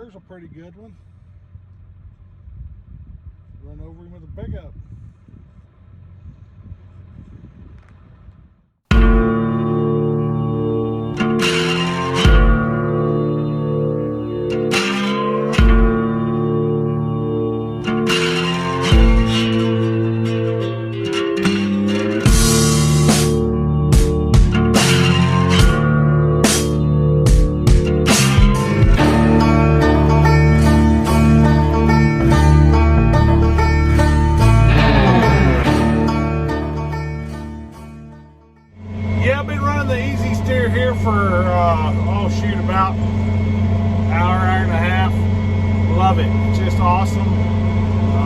There's a pretty good one. Run over him with a pickup. For about hour and a half. Love it. It's just awesome.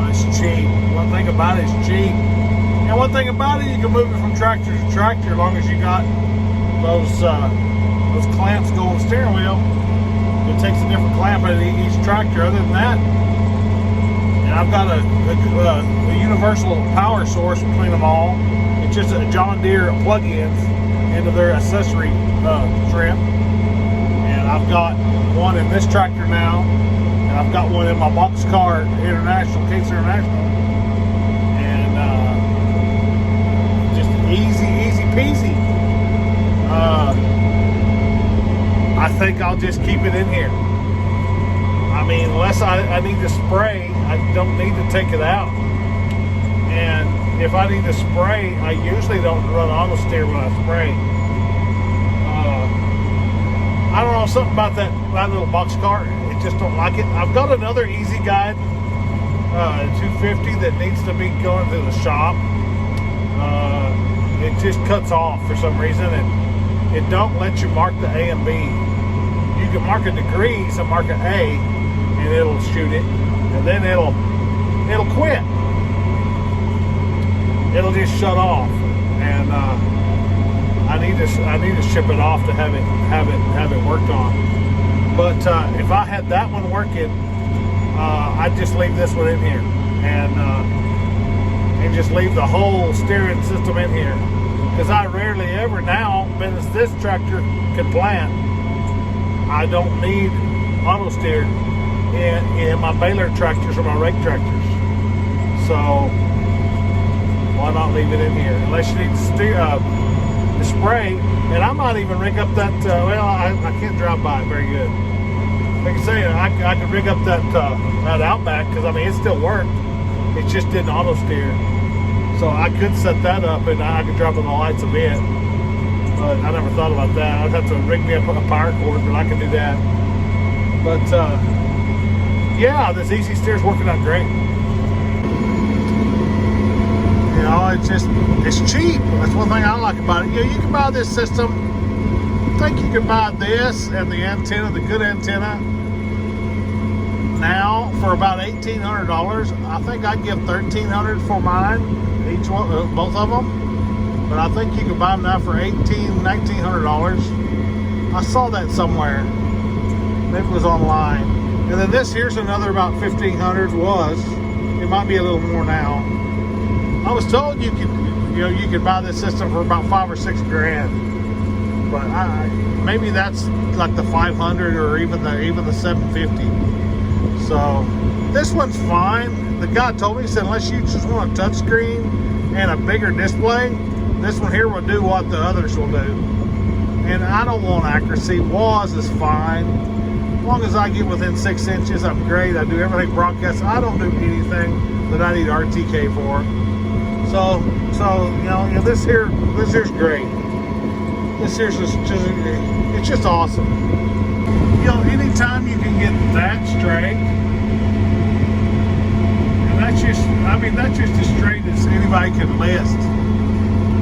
It's cheap. One thing about it is cheap. And one thing about it, you can move it from tractor to tractor as long as you got those clamps go on the steering wheel. It takes a different clamp out of each tractor. Other than that, and I've got a universal power source between them all. It's just a John Deere plug-ins into their accessory trim. And I've got one in this tractor now, and I've got one in my boxcar International, Case International, and just easy peasy. I think I'll just keep it in here. I mean, unless I need to spray, I don't need to take it out. And if I need to spray, I usually don't run auto steer when I spray. I don't know, something about that little box car, it just don't like it. I've got another Easy Guide 250 that needs to be going to the shop. It just cuts off for some reason, and it don't let you mark the A and B. You can mark a degrees and mark an A, and it'll shoot it, and then it'll quit. It'll just shut off, and I need to ship it off to have it worked on. But if I had that one working, I'd just leave this one in here and just leave the whole steering system in here, because I rarely ever now, since this tractor can plant, I don't need auto steer in my baler tractors or my rake tractors. So why not leave it in here? Unless you need to the spray, and I might even rig up that, I can't drive by it very good. Like I say, I could rig up that Outback, because I mean, it still worked. It just didn't auto steer. So I could set that up, and I could drop on the lights a bit. But I never thought about that. I'd have to rig me up a power cord, but I could do that. But yeah, this Easy Steer's working out great. You know, it's cheap. That's one thing I like about it. You know, you can buy this system. I think you can buy this and the antenna, the good antenna, now for about $1,800. I think I'd give $1,300 for mine, each one, both of them. But I think you can buy them now for $1,900. I saw that somewhere. Maybe it was online. And then this here's another about $1,500 was. It might be a little more now. I was told you could buy this system for about $5 or $6 grand, but maybe that's like the 500 or even the 750. So this one's fine. The guy told me, he said, unless you just want a touch screen and a bigger display, this one here will do what the others will do. And I don't want accuracy. WAS is fine. As long as I get within 6 inches, I'm great. I do everything broadcast. I don't do anything that I need RTK for. So you know, this here's great. This here's it's just awesome. You know, anytime you can get that straight, and that's just as straight as anybody can list.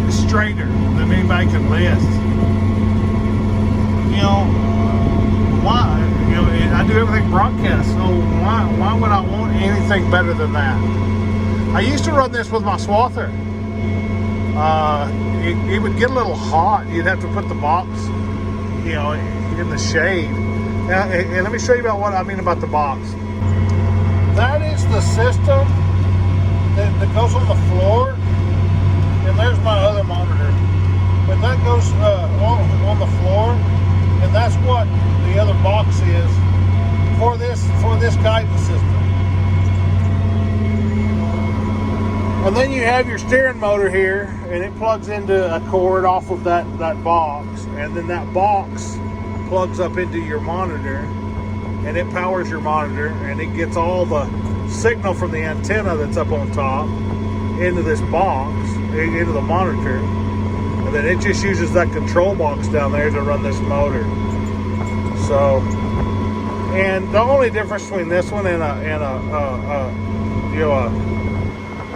It's straighter than anybody can list. You know, why? You know, I do everything broadcast. So why would I want anything better than that? I used to run this with my swather. It would get a little hot. You'd have to put the box, you know, in the shade. And let me show you about what I mean about the box. That is the system that goes on the floor. And there's my other monitor. But that goes on the floor. And that's what the other box is. For this guidance system. And then you have your steering motor here, and it plugs into a cord off of that box, and then that box plugs up into your monitor, and it powers your monitor, and it gets all the signal from the antenna that's up on top into this box, into the monitor, and then it just uses that control box down there to run this motor. So, and the only difference between this one and a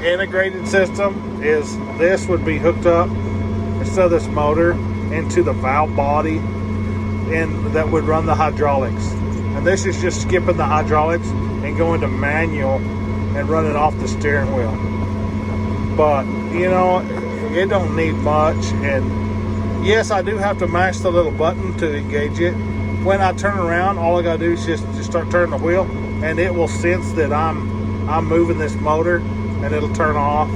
integrated system is this would be hooked up instead of this motor into the valve body, and that would run the hydraulics. And this is just skipping the hydraulics and going to manual and running off the steering wheel. But you know, it don't need much. And yes, I do have to mash the little button to engage it. When I turn around, all I gotta do is just start turning the wheel, and it will sense that I'm moving this motor, and it'll turn off.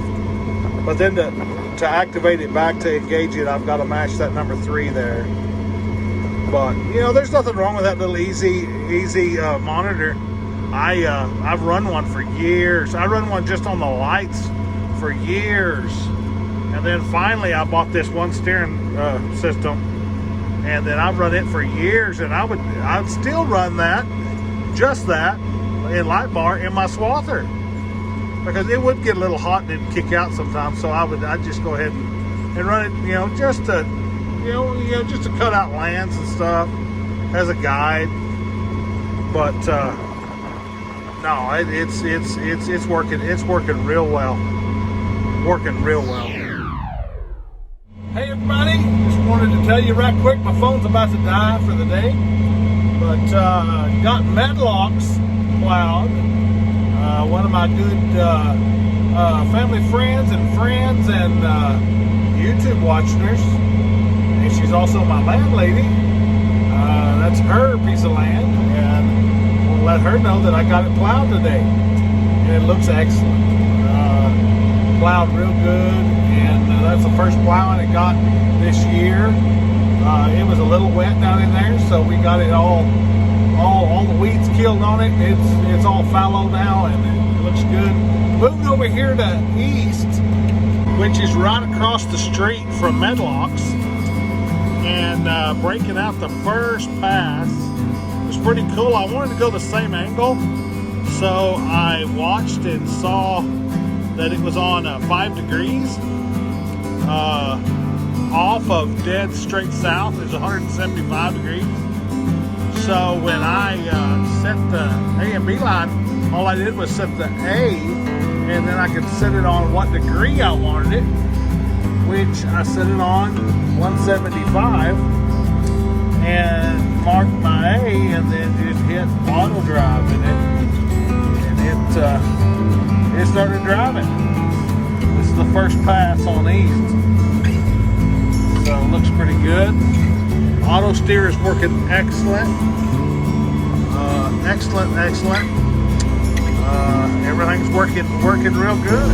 But then to activate it back, to engage it, I've got to mash that number 3 there. But you know, there's nothing wrong with that little easy monitor. I've run one for years. I run one just on the lights for years, and then finally I bought this one steering system, and then I've run it for years, and I'd still run that, just that, in light bar in my swather, because it would get a little hot and it'd kick out sometimes. So I'd just go ahead and run it, you know, just to cut out lands and stuff as a guide. But no, it's working real well. Working real well. Hey everybody, just wanted to tell you right quick, my phone's about to die for the day, but got Medlocks plowed. One of my good family friends and YouTube watchers, and she's also my landlady. That's her piece of land, and we'll let her know that I got it plowed today, and it looks excellent. Plowed real good, and that's the first plowing it got this year. It was a little wet down in there, so we got it all the weeds killed on it. It's all fallow now, and it looks good. Moving over here to East, which is right across the street from Medlock's, and breaking out the first pass. It was pretty cool. I wanted to go the same angle, so I watched and saw that it was on 5 degrees. Off of dead straight south is 175 degrees. So when I set the A and B line, all I did was set the A, and then I could set it on what degree I wanted it, which I set it on 175, and marked my A, and then just hit auto drive, and it started driving. This is the first pass on East, so it looks pretty good. Auto steer is working excellent. Excellent. Everything's working real good.